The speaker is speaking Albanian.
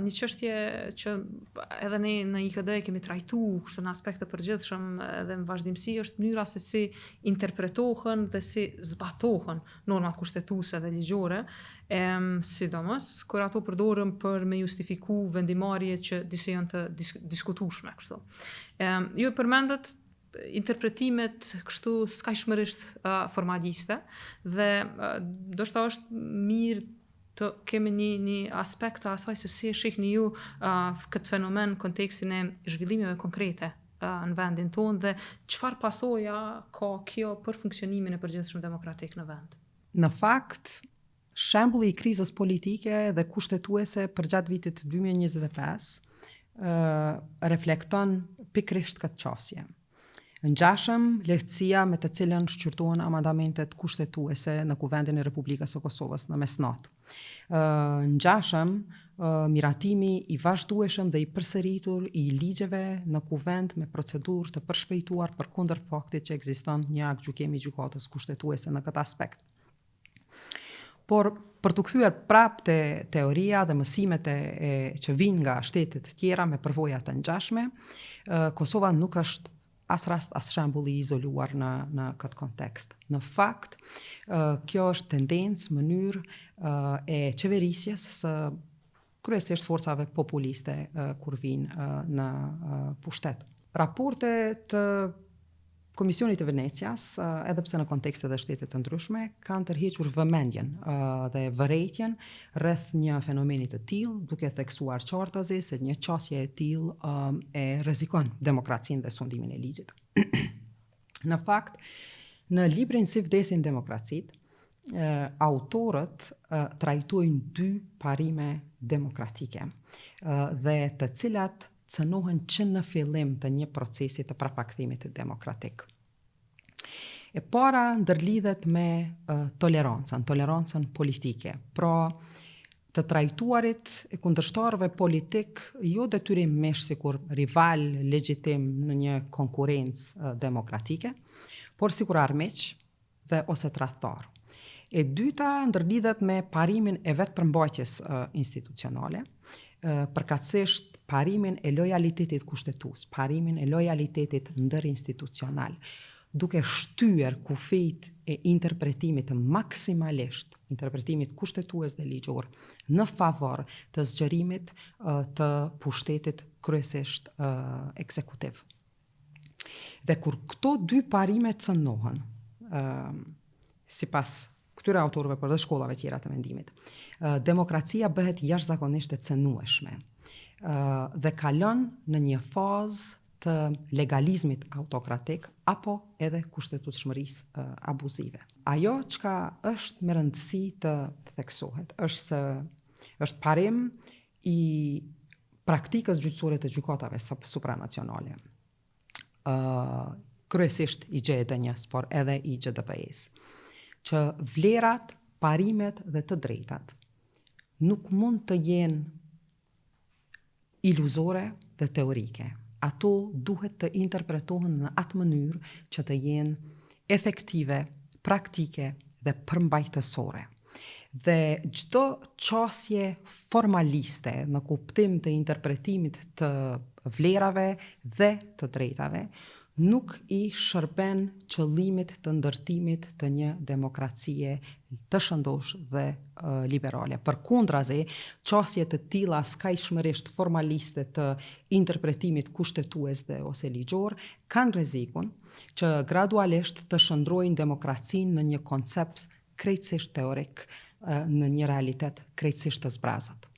një çështje që edhe ne në IKD kemi trajtuar kështu në aspekt të përgjithshëm edhe në vazhdimsi është mënyra se si interpretohen dhe si zbatohen normat kushtetuese dhe ligjore, sidomos kur ato përdoren për me justifiku vendimarrje që disi janë të diskutueshme kështu. Ju e përmendët interpretimet kështu skajshmërisht formaliste dhe ndoshta është mirë të kemi një aspekt të asaj se si e shihni ju këtë fenomen në kontekstin e zhvillimeve konkrete në vendin tonë dhe çfarë pasoja ka kjo për funksionimin e përgjithshëm demokratik në vend. Në fakt, shembulli i krizës politike dhe kushtetuese përgjatë vitit 2025 reflekton pikërisht këtë çështje. Ngjashëm lehtësia me të cilën shqyrtohen amandamentet kushtetuese në Kuvendin e Republikës së Kosovës në mesnatë. Ngjashëm miratimi i vazhdueshëm dhe i përsëritur i ligjeve në kuvend me procedurë të përshpejtuar përkundër faktit që ekziston një akt gjykimi i gjykatës kushtetuese në këtë aspekt. Por për të kthyer prapë te teoria dhe mësimet që vijnë nga shtetet të tjera me përvoja të ngjashme, Kosova nuk është as rast as shembulli i izoluar në këtë kontekst. Në fakt, kjo është tendencë, mënyrë e qeverisjes së kryesisht forcave populiste kur vinë në pushtet. Raportet të Komisionit të Venecias, edhe pse në kontekste dhe shtete të ndryshme, kanë tërhequr vëmendjen dhe vërejtjen rreth një fenomeni të tillë, duke theksuar qartazi se një qasje e tillë e rrezikon demokracinë dhe sundimin e ligjit. Në fakt, në librin Si vdesin demokracitë, autorët trajtojnë dy parime demokratike dhe të cilat cënohen që në fillim të një procesi të prapakthimit demokratik. E para ndërlidhet me tolerancën politike, pra të trajtuarit e kundërshtarëve politik jo detyrimisht sikur rival legjitim në një konkurrencë demokratike, por sikur armiq dhe ose tradhtar. E dyta ndërlidhet me parimin e vetëpërmbajtjes institucionale, përkatësisht parimin e lojalitetit kushtetues, parimin e lojalitetit ndërinstitucional, duke shtyr kufijt e interpretimit maksimalisht, interpretimit kushtetues dhe ligjor, në favor të zgjerimit të pushtetit kryesisht ekzekutiv. Dhe kur këto dy parime cënohen, sipas këtyre autorëve për dhe shkollave tjera të mendimit, demokracia bëhet jashtëzakonisht e cënueshme dhe kalon në një fazë të legalizmit autokratik apo edhe kushtetutshmërisë abuzive. Ajo çka është me rëndësi të theksohet është parim i praktikës gjyqësore të gjykatave supranacionale. Kryesisht i GDN-s, por edhe i GDPR-s, që vlerat, parimet dhe të drejtat nuk mund të jenë iluzore dhe teorike. Ato duhet të interpretohen në atë mënyrë që të jenë efektive, praktike dhe përmbajtësore. Dhe çdo qasje formaliste në kuptim të interpretimit të vlerave dhe të drejtave nuk i shërben qëllimit të ndërtimit të një demokracie të shëndosh dhe liberale. Përkundrazi, qasje të tilla skajshmërisht formaliste të interpretimit kushtetues dhe ose ligjor kanë rrezikun që gradualisht të shndrojnë demokracinë në një koncept krejtësisht teorik, në një realitet krejtësisht të zbrazët.